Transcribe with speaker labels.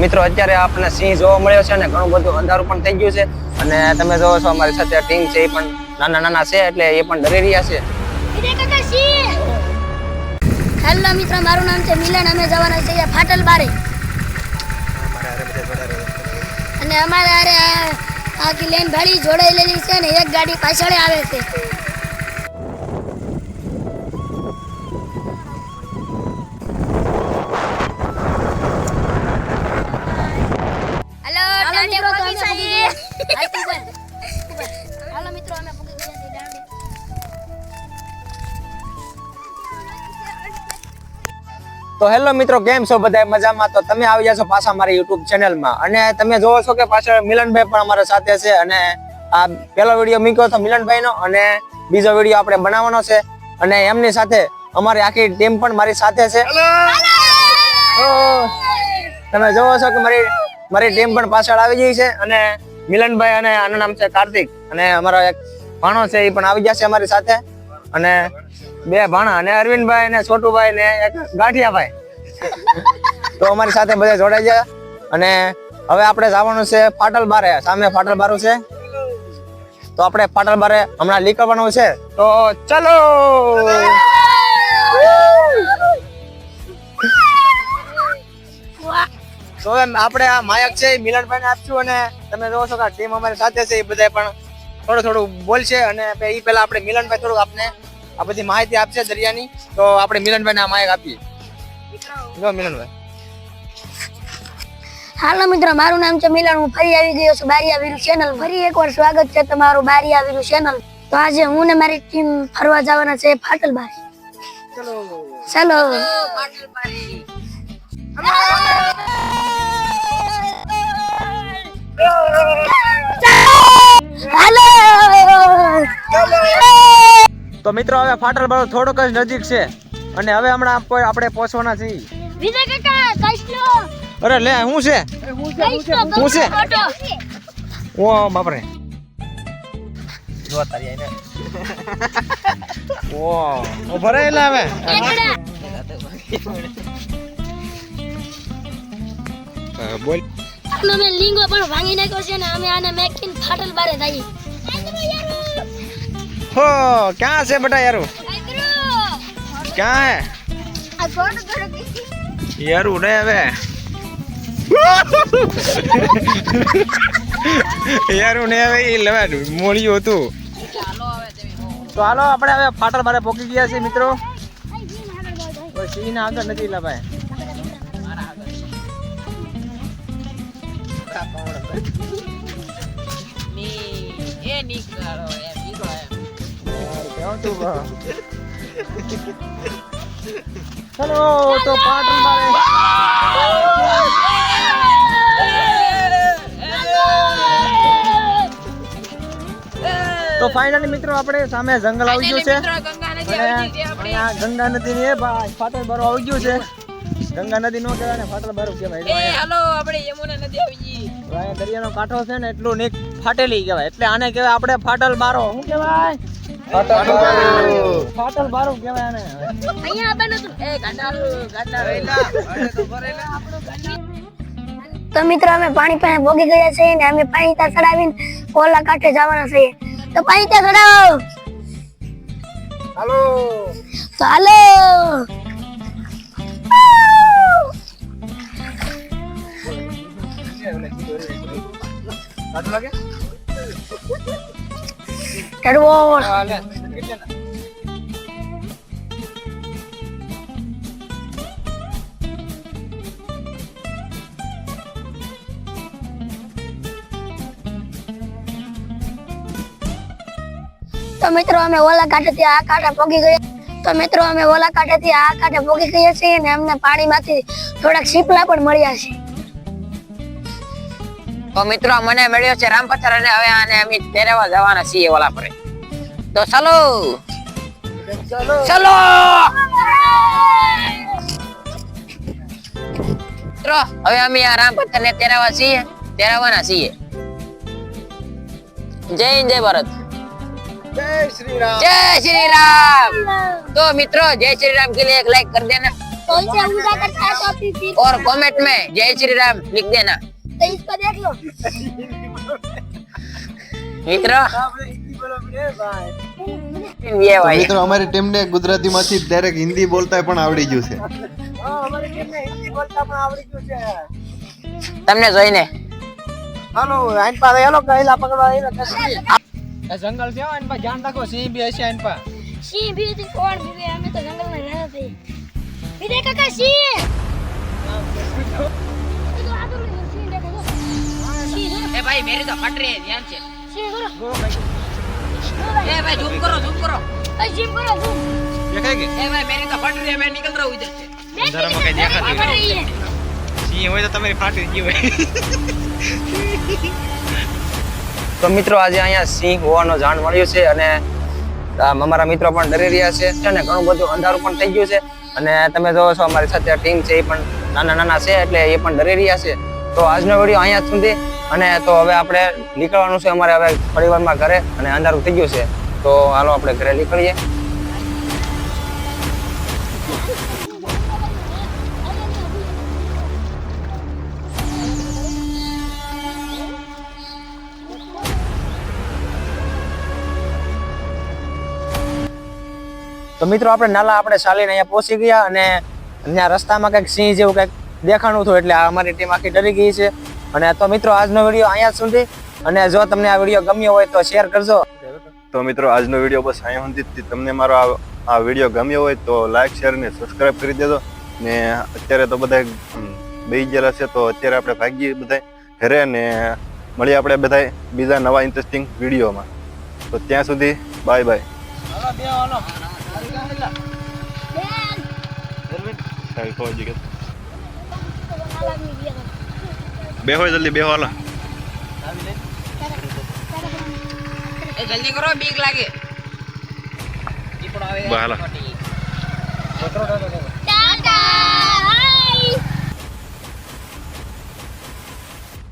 Speaker 1: મિત્રો અત્યારે આપણને સિંહ જોવા મળ્યો છે અને ઘણું બધું અંધારું પણ થઈ ગયું છે અને તમે જોવો છો અમારી સાથે ટીમ છે એ પણ નાના છે એટલે એ પણ ડરી રહ્યા છે.
Speaker 2: હેલો મિત્રો, મારું નામ છે મિલન. અમે જવાના છીએ ફાટલ બારે અને અમારે અરે આખી લેન ગાડી જોડાયેલી છે ને એક ગાડી પાછળ આવે છે. હાલો મિત્રો, અમે પહોંચી ગયા છીએ દાંડી.
Speaker 1: તો હેલો મિત્રો, કેમ છો બધા? મજામાં? તો તમે આવી જશો પાછા મારી YouTube ચેનલમાં અને તમે જોવો છો કે પાછળ મિલનભાઈ પણ અમારા સાથે છે અને આ પહેલો વિડીયો મૂક્યો હતો મિલનભાઈનો અને બીજો વિડીયો આપણે બનાવવાનો છે અને એમની સાથે અમારી આખી ટીમ પણ મારી સાથે છે. તમે જોવો છો કે મારી ટીમ પણ પાછળ આવી ગઈ છે અને મિલનભાઈ અને આનું નામ છે કાર્તિક અને અમારો એક ભાણો છે એ પણ આવી જશે અમારી સાથે અને બે ભાણા અને અરવિંદભાઈ ને છોટુભાઈ ને એક ગાંઠિયાભાઈ તો અમારી સાથે બધા જોડાઈ જાય અને હવે આપણે જવાનું છે ફાટલ બારે. સામે ફાટલ બારું છે તો આપણે ફાટલ બારે હમણાં નીકળવાનું છે. તો ચલો. તો આપણે આ માયક છે મિલનભાઈ ને આપશું અને તમે જોવો છો કે ટીમ અમારી સાથે છે એ બધા પણ થોડું બોલશે અને એ પહેલા આપણે મિલનભાઈ થોડુંક આપને આ બધી માહિતી આપશે દરિયાની. તો આપણે મિલનભાઈ ને આ માયક આપીએ. જો મિલનભાઈ.
Speaker 2: હાલો મિત્રો, મારું નામ છે મિલન. હું ફરી આવી ગયો છું બારી આવીરું ચેનલ. ફરી એકવાર સ્વાગત છે તમારું બારી આવીરું ચેનલ. તો આજે હું ને મારી ટીમ ફરવા જવાના છે ફાટલ બારી. ચલો ફાટલ બારી.
Speaker 1: તો મિત્રો હવે ફાટલ બારો થોડોક જ નજીક છે અને હવે હમણાં આપણે પહોંચવાના છીએ.
Speaker 2: વિજય કાકા કઈસ્લો.
Speaker 1: અરે લે, શું છે? શું છે? ઓ બાપરે, જો તારી આઈને ઓ ભરાયેલા હવે. બોલ.
Speaker 2: અમે લીંગો પણ ભાંગી નાખ્યો છે ને અમે આને મેકીન ફાટલ બારે જઈએ.
Speaker 1: हो क्या से बेटा यारू क्या है यारू ने હવે यारू ने હવે ઈ લેવાનું મોળિયું હતું. તો હાલો આપણે હવે ફાટલ બારે પહોંચી ગયા છે મિત્રો. કોઈ સીના આગળ નથી લા ભાઈ.
Speaker 3: એ નીકળો એમ નીકળો એમ.
Speaker 1: चलो तो पाटल बारे. તો ફાઇનલી મિત્રો આપણે સામે જંગલ આવી ગયું છે અને ગંગા નદી ની ભાઈ ફાટલ બારો આવી ગયું છે. ગંગા નદી નો કહેવાય ને ફાટલ બારો કહેવાય.
Speaker 3: એ હાલો આપણે યમુના નદી આવી ગઈ.
Speaker 1: ભાઈ દરિયાનો કાંઠો છે ને એટલું નીક ફાટેલી કહેવાય એટલે આને કહેવાય આપણે ફાટલ બારો. શું કહેવાય? ફાટલ બારો કહેવાય આને.
Speaker 2: અહીંયા આબાનું
Speaker 3: એ ગાંડા રેલા અરે તો ભરેલા આપણો ગાંડા.
Speaker 2: તો મિત્રો અમે પાણી પાસે ભોગી ગયા છે ને અમે પાણી ત્યાં ચડાવીને ઓલા કાંઠે જવાના છીએ. તો પાણી ત્યાં ચડાવો.
Speaker 1: હાલો
Speaker 2: તો હાલો.
Speaker 1: કાઢું લાગે
Speaker 2: ચડવો.
Speaker 1: હાલે
Speaker 2: તો મિત્રો અમે ઓલા કાંઠેથી આ કાંઠે પહોંચી ગયા. તો મિત્રો અમે ઓલા કાંઠેથી આ કાંઠે પહોંચી ગયા છીએ ને અમને પાણીમાંથી થોડાક શીપલા પણ મળ્યા છે.
Speaker 3: તો મિત્રો મને મળ્યો છે રામપથર અને હવે આને અમે તેરવા જવાના છીએ ઓલા પર. તો ચાલો ચાલો મિત્રો હવે અમે આ રામપથર ને તેરવાના છીએ. જય હિન્દ જય ભારત.
Speaker 1: जय श्री राम.
Speaker 3: जय श्री राम. तो मित्रों जय श्री राम के लिए एक लाइक कर देना.
Speaker 2: तो इसे ऊंचा करता है तो फिर
Speaker 3: और कमेंट में जय श्री राम लिख देना
Speaker 2: तो इसको देख लो।
Speaker 3: મિત્રો ये
Speaker 4: તો
Speaker 3: भाई
Speaker 4: મિત્રો અમારી ટીમને ગુજરાતીમાંથી ડાયરેક્ટ હિન્દી બોલતા પણ આવડી ગયું છે.
Speaker 1: અમારી ટીમને હિન્દી બોલતા પણ આવડી ગયું છે.
Speaker 3: તમને જોઈને
Speaker 1: હાલો આઈન પા હેલો કઈલા પકડવા આવીને જંગલ છે આઈન પા ધ્યાન રાખો સિંહ બી હશે આઈન પા
Speaker 2: सिंह भी थी कौन भी हमें तो जंगल में रहना थे भी देखा का सिंह तो आदमी सिंह देखो सिंह
Speaker 3: ए भाई मेरी तो फट रही है ध्यान से
Speaker 2: सिंह करो
Speaker 3: ए भाई झूम करो
Speaker 2: अरे जिम करो तुम
Speaker 1: દેખાય
Speaker 3: ए भाई मेरी तो फट रही है मैं निकल रहा हूं इधर से
Speaker 1: अंदर में कहीं देखा नहीं।
Speaker 2: रही है
Speaker 1: સિંહ હોય તો તમારી ફાટી ગઈ હોય. તો મિત્રો આજે અહીંયા સિંહ હોવાનો જાણ મળ્યું છે અને અમારા મિત્રો પણ ડરી રહ્યા છે અને ઘણું બધું અંધારું પણ થઈ ગયું છે અને તમે જોવો છો અમારી સાથે ટીમ છે એ પણ નાના છે એટલે એ પણ ડરી રહ્યા છે. તો આજનો વિડીયો અહીંયા જ સુધી અને તો હવે આપણે નીકળવાનું છે અમારે હવે પરિવારમાં ઘરે અને અંધારું થઈ ગયું છે તો હાલો આપણે ઘરે નીકળીએ. તો મિત્રો આપણે ચાલીને અહીંયા પહોંચી ગયા અને અહીંયા રસ્તામાં કંઈક સિંહ જેવું કંઈક દેખાણું હતું એટલે અમારી ટીમ આખી ડરી ગઈ છે. અને તો મિત્રો આજનો વિડીયો અહીંયા જ સુધી અને જો તમને આ વિડીયો ગમ્યો હોય તો શેર કરજો.
Speaker 4: તો મિત્રો આજનો વિડીયો બસ અહીંયા સુધી. તમને મારો આ વિડીયો ગમ્યો હોય તો લાઈક શેર ને સબસ્ક્રાઇબ કરી દેજો. ને અત્યારે તો બધા બેસી ગયેલા છે તો અત્યારે આપણે ભાગીએ બધા ઘરે ને મળીએ આપણે બધા બીજા નવા ઇન્ટરેસ્ટિંગ વિડીયોમાં. તો ત્યાં સુધી બાય બાય. બેહો જલ્દી બેહો હાલો.
Speaker 3: ए जल्दी करो बीक लागे
Speaker 4: બહાલા.
Speaker 3: छोटी